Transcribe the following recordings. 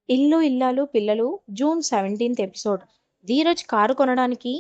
ఇల్లు ఇల్లాలు పిల్లలు June 17th episode. Dheeraj car కొనడానికి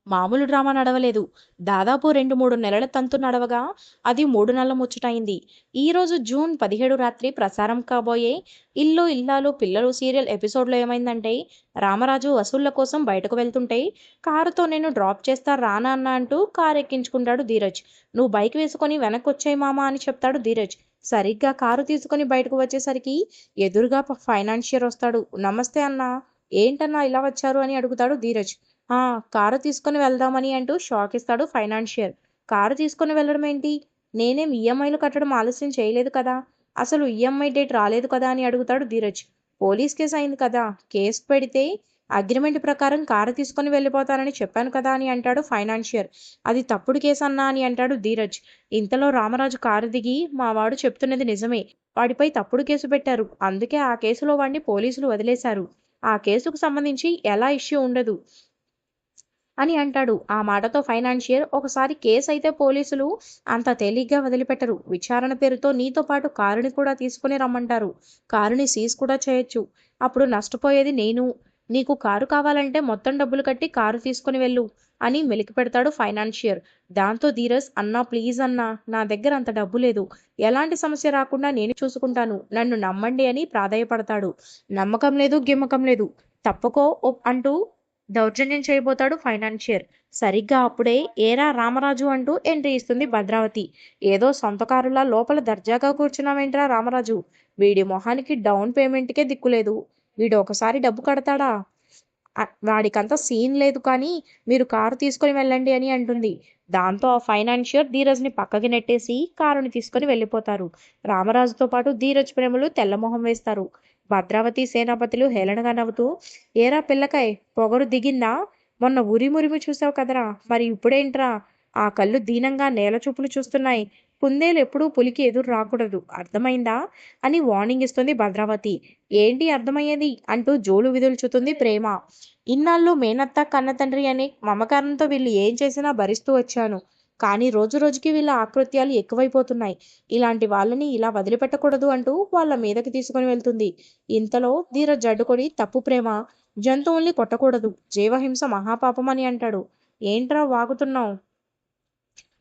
మామూలు డ్రామా నడవలేదు. దాదాపు 2-3 నెలల తంతు నడవగా అది 3 నెలల ముచ్చటైంది. ఈరోజు జూన్ 17 రాత్రి ప్రసారం కాబోయే ఇల్లు ఇల్లాలు పిల్లలు సీరియల్ ఎపిసోడ్లో ఏమైందంటే, రామరాజు వసూళ్ల కోసం బయటకు వెళ్తుంటే కారుతో నేను డ్రాప్ చేస్తా రానా అన్న అంటూ కారు ఎక్కించుకుంటాడు ధీరజ్. నువ్వు బైక్ వేసుకొని వెనక్కొచ్చేయ్ మామా అని చెప్తాడు ధీరజ్. సరిగ్గా కారు తీసుకుని బయటకు వచ్చేసరికి ఎదురుగా ఫైనాన్షియర్ వస్తాడు. నమస్తే అన్నా, ఏంటన్నా ఇలా వచ్చారు అని అడుగుతాడు ధీరజ్. ఆ! కారు తీసుకొని వెళ్దామని అంటూ షాక్ ఇస్తాడు ఫైనాన్షియర్. కారు తీసుకొని వెళ్ళడం ఏంటి? నేనేం ఈఎంఐలు కట్టడం ఆలస్యం చేయలేదు కదా! అసలు ఈఎంఐ డేట్ రాలేదు కదా అని అడుగుతాడు ధీరజ్. పోలీస్ కేసు అయింది కదా! కేసు పెడితే అగ్రిమెంట్ ప్రకారం కారు తీసుకొని వెళ్ళిపోతానని చెప్పాను కదా అని అంటాడు ఫైనాన్షియర్. అది తప్పుడు కేసు అన్నా అని అంటాడు ధీరజ్. ఇంతలో రామరాజు కారు దిగి మా వాడు చెప్తున్నది నిజమే. వాడిపై తప్పుడు కేసు పెట్టారు. అందుకే ఆ కేసులో వాడిని పోలీసులు వదిలేశారు. ఆ కేసుకు సంబంధించి ఎలా ఇష్యూ ఉండదు అని అంటాడు. ఆ మాటతో ఫైనాన్షియర్, ఒకసారి కేసు అయితే పోలీసులు అంత తేలిగ్గా వదిలిపెట్టరు. విచారణ పేరుతో నీతో పాటు కారుని కూడా తీసుకుని రమ్మంటారు. కారుని సీజ్ కూడా చేయొచ్చు. అప్పుడు నష్టపోయేది నేను. నీకు కారు కావాలంటే మొత్తం డబ్బులు కట్టి కారు తీసుకుని వెళ్ళు అని మెలికి పెడతాడు ఫైనాన్షియర్. దాంతో ధీరజ్, అన్నా ప్లీజ్ అన్నా, నా దగ్గర అంత డబ్బు లేదు. ఎలాంటి సమస్య రాకుండా నేను చూసుకుంటాను. నన్ను నమ్మండి అని ప్రాధేయపడతాడు. నమ్మకం లేదు గిమ్మకం లేదు, తప్పుకో అంటూ దౌర్జన్యం చేయబోతాడు ఫైనాన్షియర్. సరిగ్గా అప్పుడే ఏరా రామరాజు అంటూ ఎంట్రీ ఇస్తుంది భద్రావతి. ఏదో సొంత కారులా లోపల దర్జాగా కూర్చున్నావేంట్రా రామరాజు? వీడి మొహానికి డౌన్ పేమెంట్కే దిక్కులేదు. వీడు ఒకసారి డబ్బు కడతాడా? వాడికంత సీన్ లేదు కానీ మీరు కారు తీసుకొని వెళ్ళండి అని అంటుంది. దాంతో ఆ ఫైనాన్షియర్ ధీరజ్ని పక్కకి నెట్టేసి కారుని తీసుకొని వెళ్ళిపోతారు. రామరాజుతో పాటు ధీరజ్ ప్రేమలు తెల్లమొహం వేస్తారు. భద్రావతి సేనాపతులు హేళనగా నవ్వుతూ, ఏరా పిల్లకాయ్, పొగరు దిగిందా? మొన్న ఉరిమురిమి చూసావు కదరా, మరి ఇప్పుడేంట్రా ఆ కళ్ళు దీనంగా నేల చూపులు చూస్తున్నాయి? కుందేలు ఎప్పుడూ పులికి ఎదురు రాకూడదు, అర్థమైందా అని వార్నింగ్ ఇస్తుంది భద్రావతి. ఏంటి అర్థమయ్యేది అంటూ జోలు విదుల్చుతుంది ప్రేమ. ఇన్నాళ్ళు మేనత్త కన్నతండ్రి అనే మమకారంతో వీళ్ళు ఏం చేసినా భరిస్తూ వచ్చాను. కానీ రోజు రోజుకి వీళ్ళ ఆకృత్యాలు ఎక్కువైపోతున్నాయి. ఇలాంటి వాళ్ళని ఇలా వదిలిపెట్టకూడదు అంటూ వాళ్ళ మీదకి తీసుకుని వెళ్తుంది. ఇంతలో ధీరజ్ అడ్డుకొని, తప్పు ప్రేమ, జంతువుల్ని కొట్టకూడదు, జీవహింస మహాపాపం అని అంటాడు. ఏంట్రా వాగుతున్నావు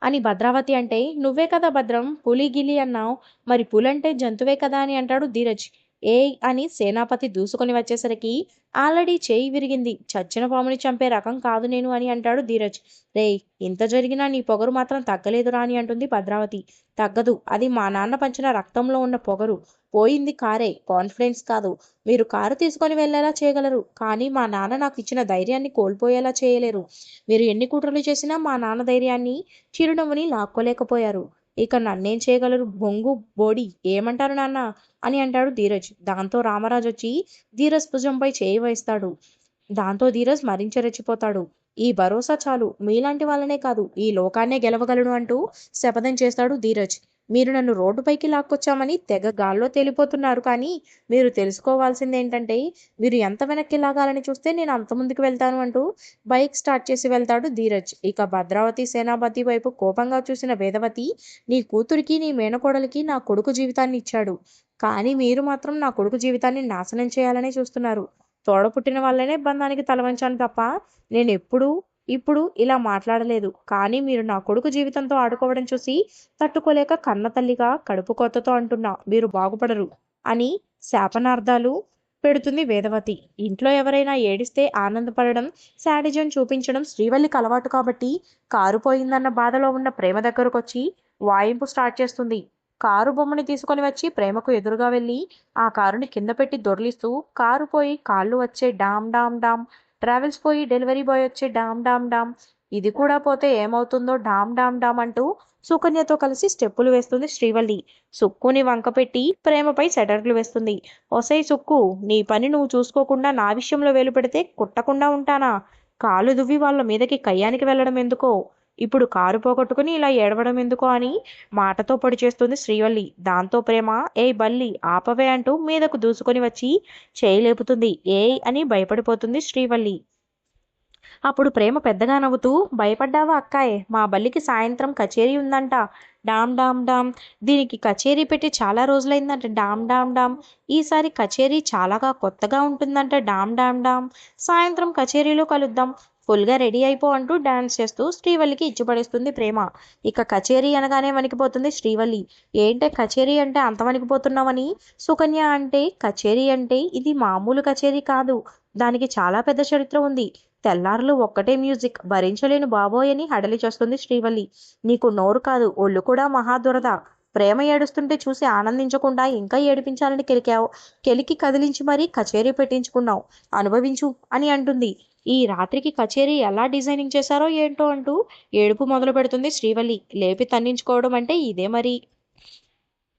అని భద్రావతి అంటే, నువ్వే కదా భద్రం పులి గిలి అన్నావు, మరి పులంటే జంతువే కదా అని అంటాడు ధీరజ్. ఏయ్ అని సేనాపతి దూసుకొని వచ్చేసరికి ఆల్రెడీ చేయి విరిగింది. చచ్చిన పాముని చంపే రకం కాదు నేను అని అంటాడు ధీరజ్. రేయ్, ఇంత జరిగినా నీ పొగరు మాత్రం తగ్గలేదురా అని అంటుంది భద్రావతి. తగ్గదు, అది మా నాన్న పంచిన రక్తంలో ఉన్న పొగరు. పోయింది కారే, కాన్ఫిడెన్స్ కాదు. మీరు కారు తీసుకొని వెళ్ళేలా చేయగలరు, కానీ మా నాన్న నాకు ఇచ్చిన ధైర్యాన్ని కోల్పోయేలా చేయలేరు. మీరు ఎన్ని కుట్రలు చేసినా మా నాన్న ధైర్యాన్ని, చిరునవ్వుని లాక్కోలేకపోయారు. ఇక నన్నేం చేయగలరు బొంగు బోడి, ఏమంటారు నాన్న అని అంటాడు ధీరజ్. దాంతో రామరాజు వచ్చి ధీరజ్ భుజంపై చేయి వేస్తాడు. దాంతో ధీరజ్ మరింత రెచ్చిపోతాడు. ఈ భరోసా చాలు, మీలాంటి వాళ్ళనే కాదు ఈ లోకాన్నే గెలవగలను అంటూ శపథం చేస్తాడు ధీరజ్. మీరు నన్ను రోడ్డుపైకి లాక్కొచ్చామని తెగ గాల్లో తేలిపోతున్నారు, కానీ మీరు తెలుసుకోవాల్సింది ఏంటంటే, మీరు ఎంత వెనక్కి లాగాలని చూస్తే నేను అంత ముందుకు వెళ్తాను అంటూ బైక్ స్టార్ట్ చేసి వెళ్తాడు ధీరజ్. ఇక భద్రావతి సేనాపతి వైపు కోపంగా చూసిన వేదవతి, నీ కూతురికి నీ మేనకోడలికి నా కొడుకు జీవితాన్ని ఇచ్చాడు, కానీ మీరు మాత్రం నా కొడుకు జీవితాన్ని నాశనం చేయాలనే చూస్తున్నారు. తోడ పుట్టిన వాళ్ళనే బంధానికి తలవంచాను తప్ప నేను ఇప్పుడు ఇలా మాట్లాడలేదు. కానీ మీరు నా కొడుకు జీవితంతో ఆడుకోవడం చూసి తట్టుకోలేక కన్న తల్లిగా కడుపు కోతతో అంటున్నా, మీరు బాగుపడరు అని శాపనార్థాలు పెడుతుంది వేదవతి. ఇంట్లో ఎవరైనా ఏడిస్తే ఆనందపడడం, శాడిజం చూపించడం శ్రీవల్లికి అలవాటు కాబట్టి కారు పోయిందన్న బాధలో ఉన్న ప్రేమ దగ్గరకొచ్చి వాయింపు స్టార్ట్ చేస్తుంది. కారు బొమ్మని తీసుకొని వచ్చి ప్రేమకు ఎదురుగా వెళ్ళి ఆ కారుని కింద పెట్టి దొర్లిస్తూ, కారు పోయి కాళ్ళు వచ్చే డామ్ డామ్ డామ్, ట్రావెల్స్ పోయి డెలివరీ బాయ్ వచ్చే డామ్ డామ్ డామ్, ఇది కూడా పోతే ఏమవుతుందో డామ్ డామ్ డామ్ అంటూ సుకన్యతో కలిసి స్టెప్పులు వేస్తుంది శ్రీవల్లి. సుక్కుని వంకపెట్టి ప్రేమపై సెటర్లు వేస్తుంది. ఒసై సుక్కు, నీ పని నువ్వు చూసుకోకుండా నా విషయంలో వేలు పెడితే కుట్టకుండా ఉంటానా? కాలు దువ్వి వాళ్ళ మీదకి కయ్యానికి వెళ్ళడం ఎందుకో, ఇప్పుడు కారు పోగొట్టుకుని ఇలా ఏడవడం ఎందుకో అని మాటతో పొడి చేస్తుంది శ్రీవల్లి. దాంతో ప్రేమ, ఏయ్ బల్లి ఆపవే అంటూ మీదకు దూసుకొని వచ్చి చేయి లేపుతుంది. ఏయ్ అని భయపడిపోతుంది శ్రీవల్లి. అప్పుడు ప్రేమ పెద్దగా నవ్వుతూ, భయపడ్డావా అక్కాయ్, మా బల్లికి సాయంత్రం కచేరీ ఉందంట. డామ్ డామ్ డామ్. దీనికి కచేరీ పెట్టి చాలా రోజులైందంట. డామ్ డామ్ డామ్. ఈసారి కచేరీ చాలాగా కొత్తగా ఉంటుందంట. డామ్ డామ్ డామ్. సాయంత్రం కచేరీలో కలుద్దాం. ఫుల్గా రెడీ అయిపో అంటూ డాన్స్ చేస్తూ శ్రీవల్లికి ఇచ్చిపడేస్తుంది ప్రేమ. ఇక కచేరీ అనగానే వణికిపోతుంది శ్రీవల్లి. ఏంటే కచేరీ అంటే అంత వణికిపోతున్నావని? సుకన్య అంటే, కచేరీ అంటే ఇది మామూలు కచేరీ కాదు. దానికి చాలా పెద్ద చరిత్ర ఉంది. తెల్లార్లు ఒక్కటే మ్యూజిక్ భరించలేను బాబోయ్ అని హడలి చేస్తుంది శ్రీవల్లి. నీకు నోరు కాదు, ఒళ్ళు కూడా మహాదురద. ప్రేమ ఏడుస్తుంటే చూసి ఆనందించకుండా ఇంకా ఏడిపించాలని కెలికావు. కెలికి కదిలించి మరీ కచేరీ పెట్టించుకున్నావు. అనుభవించు అని అంటుంది. ఈ రాత్రికి కచేరీ ఎలా డిజైనింగ్ చేశారో ఏంటో అంటూ ఏడుపు మొదలు పెడుతుంది శ్రీవల్లి. లేపి తన్నించుకోవడం అంటే ఇదే మరి.